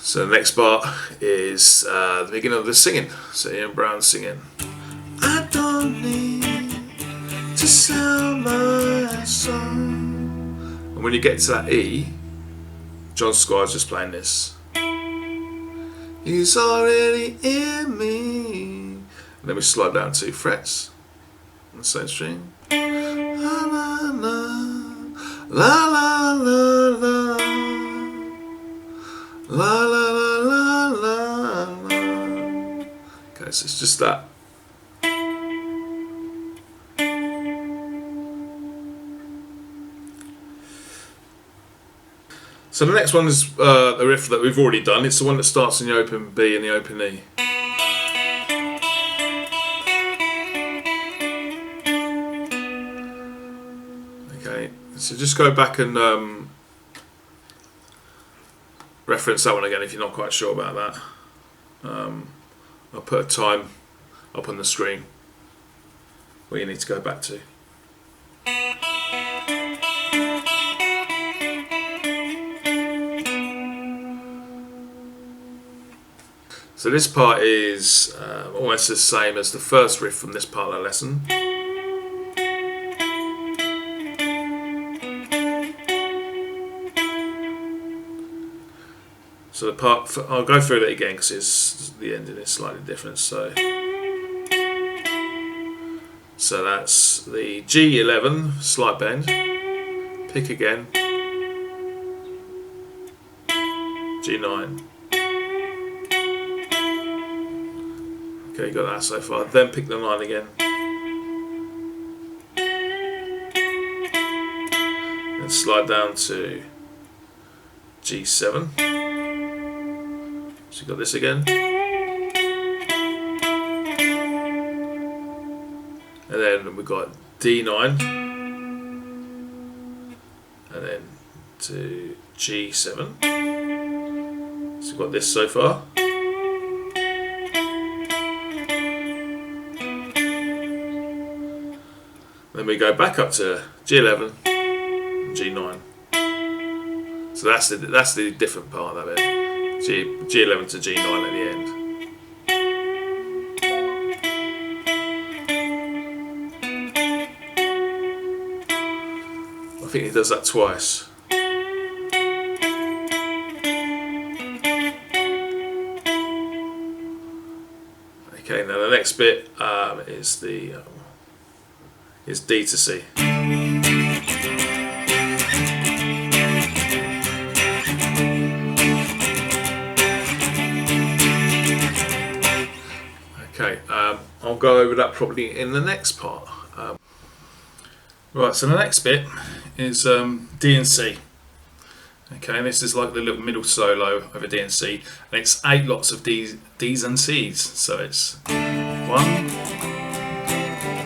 So the next part is the beginning of the singing. So Ian Brown singing. I don't need to sell my song. And when you get to that E, John Squire's just playing this. He's already in me. And then we slide down 2 frets on the same string. La la la la la la la la la la la la. Okay, so it's just that. So the next one is the riff that we've already done. It's the one that starts in the open B and the open E. Okay, so just go back and reference that one again if you're not quite sure about that. I'll put a time up on the screen where you need to go back to. So this part is almost the same as the first riff from this part of the lesson. So the part, I'll go through it again because the ending is slightly different. So that's the G11, slight bend, pick again, G9. Okay, you got that so far. Then pick the 9 again. And slide down to G7. So you got this again. And then we've got D9. And then to G7. So you've got this so far. Then we go back up to G11 and G9. So that's the different part of it. G11 to G9 at the end. I think he does that twice. Okay, now the next bit is D to C. Okay, I'll go over that probably in the next part. Right, so the next bit is D and C. Okay, and this is like the little middle solo over D and C, and it's 8 lots of D's and C's. So it's 1,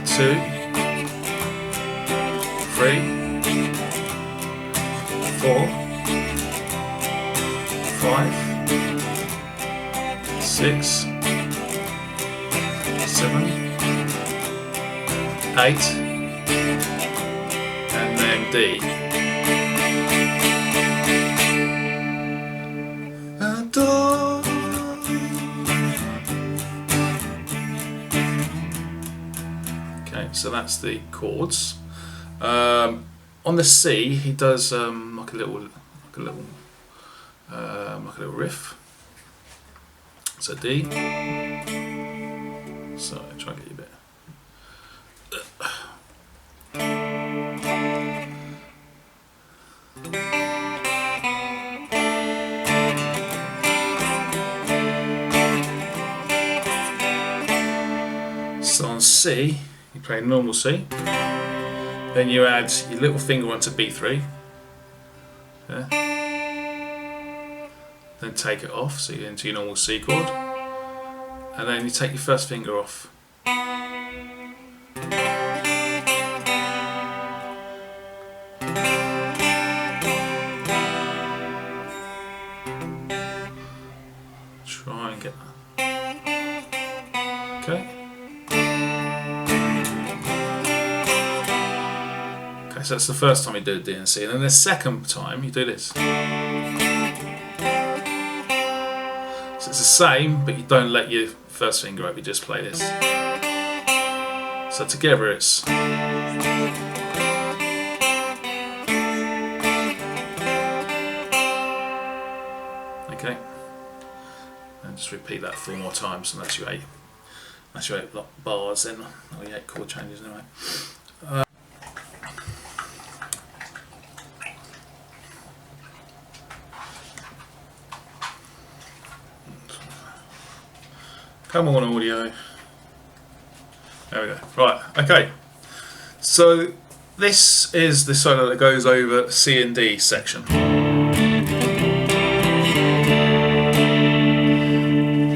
2, 3, 4, 5, 6, 7, 8, and then D. Okay, so that's the chords. On the C, he does like a little riff. So D. So try and get you a bit. So on C, you play normal C. Then you add your little finger onto B3. Yeah. Then take it off, so you're into your normal C chord. And then you take your first finger off. Try and get that. Okay. Okay, so that's the first time you do the D and C, and then the second time you do this. So it's the same, but you don't let your first finger up, you just play this. So together it's... Okay, and just repeat that 4 more times, and that's your 8 bars then, or your 8 chord changes anyway. Come on, audio. There we go. Right, okay. So this is the solo that goes over C and D section.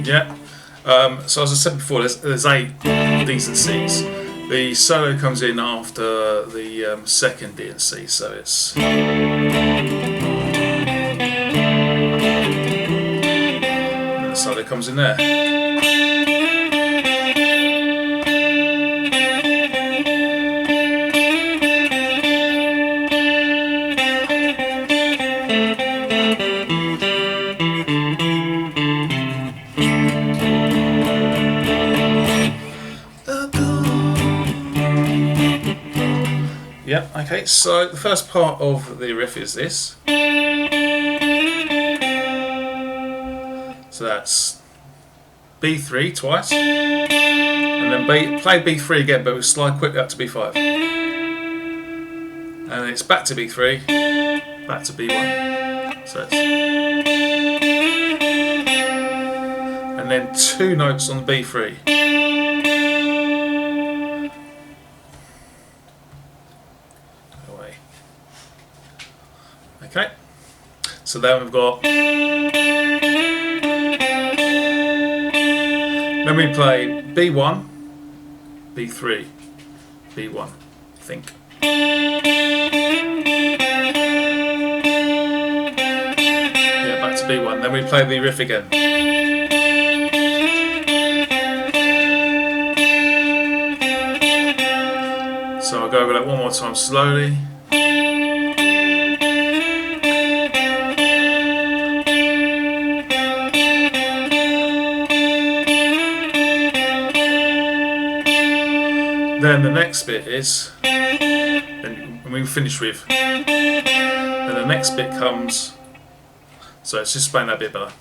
Yeah. So as I said before, there's 8 Ds and Cs. The solo comes in after the second D and C, so it's... And the solo comes in there. Yeah, okay, so the first part of the riff is this. So that's B3 twice, and then play B3 again, but we'll slide quickly up to B5. And then it's back to B3, back to B1. So it's... And then 2 notes on the B3. Okay, so then we've got... Then we play B1, B3, B1, I think. Yeah, back to B1. Then we play the riff again. So I'll go over that one more time slowly. Then the next bit is, then we finish with, then the next bit comes, so let's just explain that a bit better.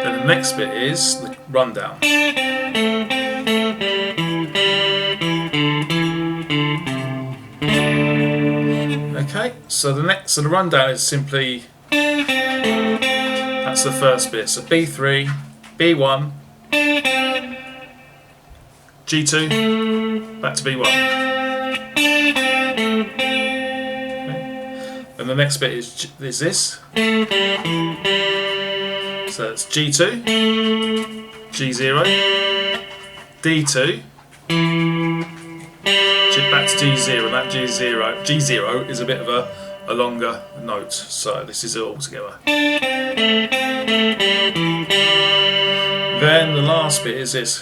Then the next bit is the rundown. Okay, so the rundown is simply, that's the first bit. So B3, B1, G2, back to B1. Okay. And the next bit is this. So it's G2, G0, D2, back to G0, and that G0 is a bit of a longer note, so this is it all together. Then the last bit is this.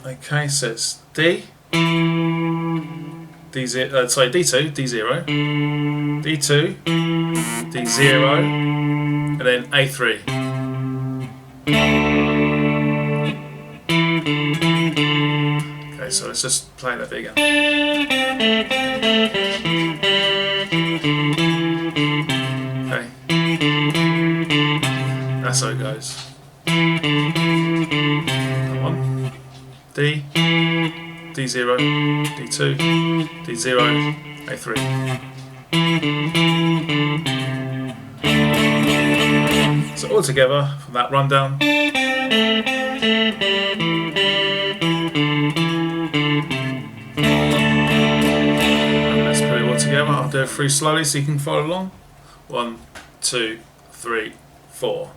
Okay, so it's D, D0, sorry, D2, D0, D2, D0, and then A3. Okay, so let's just play that bit again. Okay, that's how it goes. Come on. D, D0, D2, D0, A3. So all together from that rundown. Together. I'll do it through slowly so you can follow along. 1, 2, 3, 4.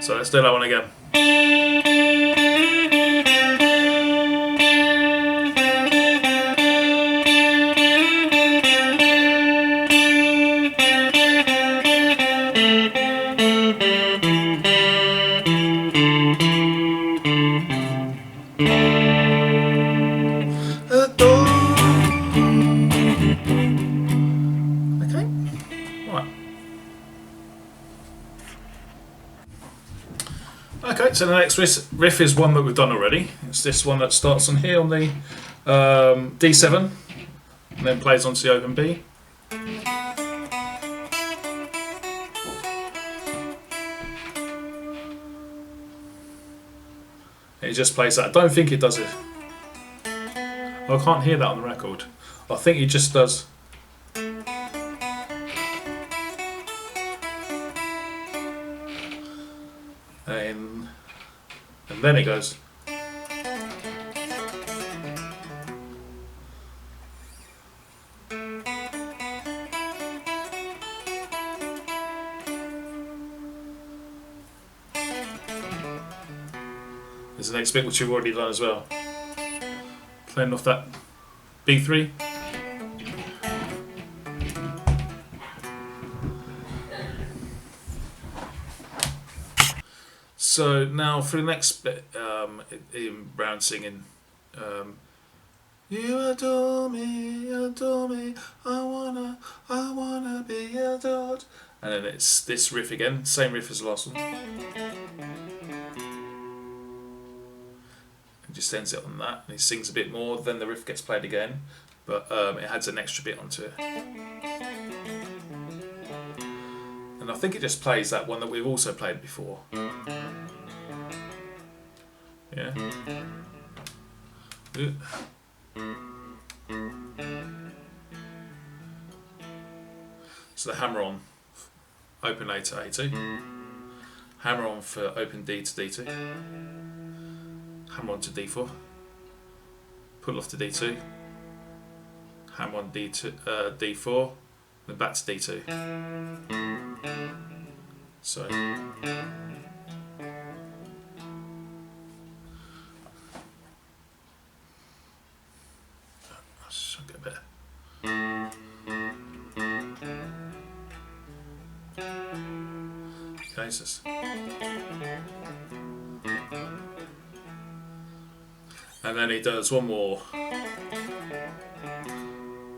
So let's do that one again. Okay, so the next riff is one that we've done already. It's this one that starts on here on the D7 and then plays onto the open B. It just plays that. I don't think it does it. I can't hear that on the record. I think it just does. And then it goes. There's the next bit which you've already done as well. Playing off that B3. So now for the next bit, in Brown singing, you adore me, I wanna be adored. And then it's this riff again, same riff as the last one. He just ends it on that, and he sings a bit more, then the riff gets played again, but it adds an extra bit onto it. And I think it just plays that one that we've also played before. Yeah. So the hammer on, open A to A2, hammer on for open D to D2, hammer on to D4, pull off to D2, hammer on D2, D4, then back to D2. So should get better. Okay, so and then he does one more.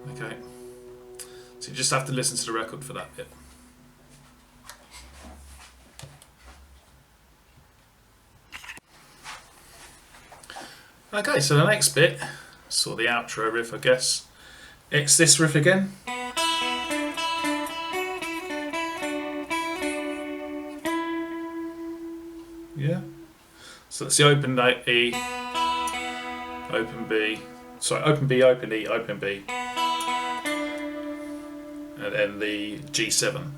Okay, so you just have to listen to the record for that bit. Okay, so the next bit, sort of the outro riff, I guess. It's this riff again. Yeah. So it's the open E, open B, sorry, open B, open E, open B, and then the G7.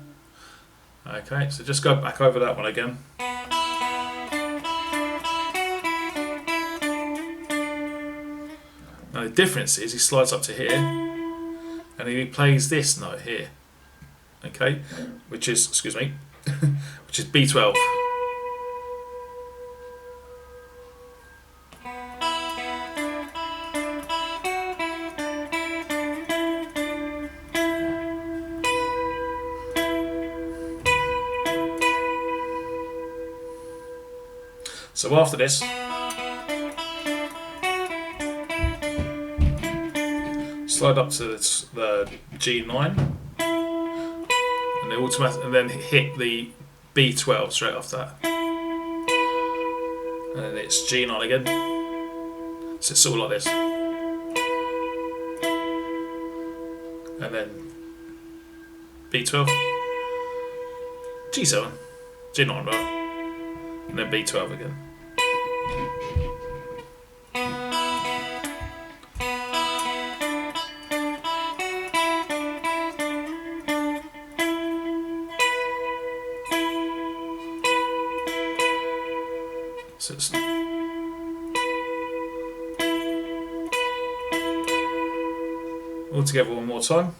Okay, so just go back over that one again. Now the difference is he slides up to here and he plays this note here, okay, which is, excuse me, which is B12. So after this, slide up to the G9, and then and then hit the B12 straight after that, and then it's G9 again. So it's all like this, and then B12, G7, G9, right, and then B12 again. So it's all together one more time.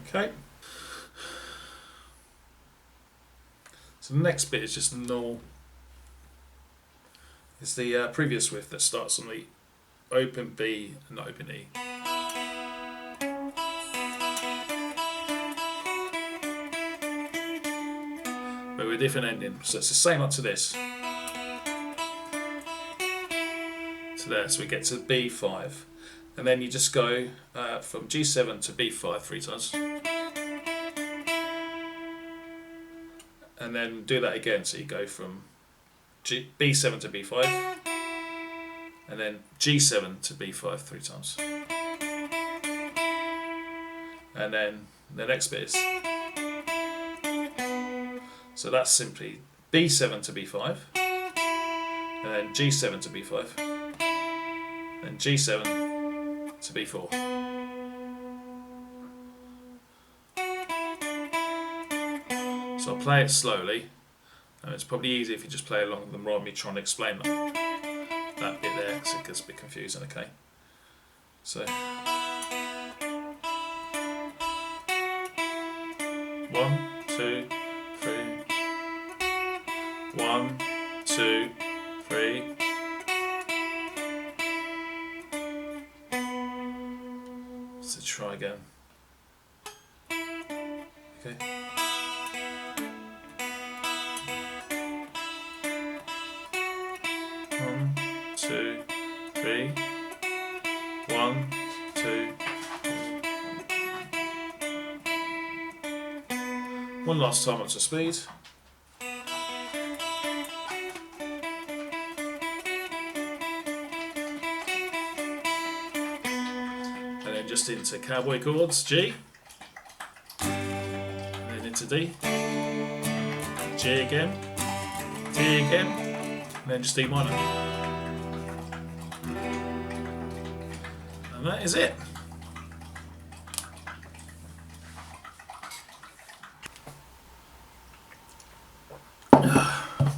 Okay. So the next bit is just normal. It's the previous riff that starts on the open B and not open E. But with a different ending. So it's the same up to this. there, so we get to B5, and then you just go from G7 to B5 3 times, and then do that again. So you go from B7 to B5, and then G7 to B5 3 times, and then the next bit is, so that's simply B7 to B5, and then G7 to B5, then G7 to B4. So I'll play it slowly, and it's probably easier if you just play along than rather me trying to explain that bit there, because it gets a bit confusing. Okay, so 1, 2, 3, 1, 2, 3. So try again. Okay. 1, 2, 3. 1, 2. One last time up to speed. And then just into cowboy chords, G, and then into D, G again, D again, and then just D minor. And that is it.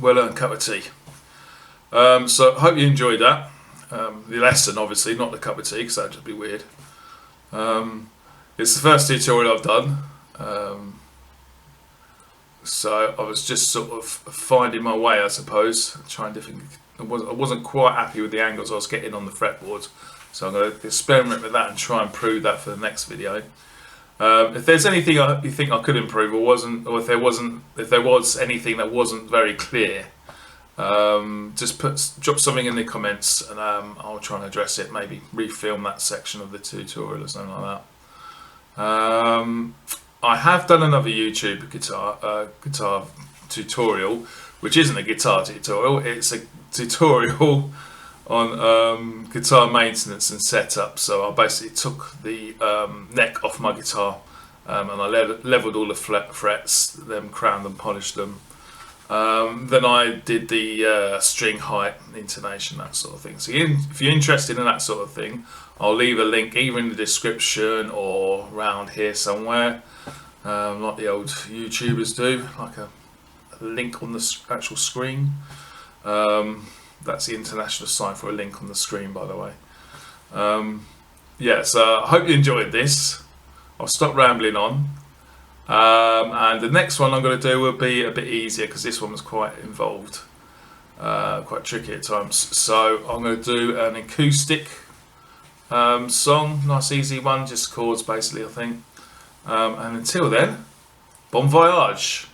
Well earned cup of tea. So hope you enjoyed that. The lesson, obviously, not the cup of tea, because that'd just be weird. It's the first tutorial I've done, so I was just sort of finding my way, I suppose. Trying different. I wasn't quite happy with the angles I was getting on the fretboard, so I'm going to experiment with that and try and improve that for the next video. If there's anything you think I could improve, or if there was anything that wasn't very clear, just drop something in the comments, and I'll try and address it. Maybe refilm that section of the tutorial or something like that. I have done another YouTube guitar tutorial, which isn't a guitar tutorial. It's a tutorial on guitar maintenance and setup. So I basically took the neck off my guitar, and I leveled all the frets, then crowned and polished them. Then I did the string height, intonation, that sort of thing. So if you're interested in that sort of thing, I'll leave a link either in the description or around here somewhere, like the old YouTubers do, like a link on the actual screen. That's the international sign for a link on the screen, by the way. Yeah, so I hope you enjoyed this. I'll stop rambling on. And the next one I'm going to do will be a bit easier, because this one was quite involved, quite tricky at times. So I'm going to do an acoustic song, nice easy one, just chords basically, I think. And until then, bon voyage.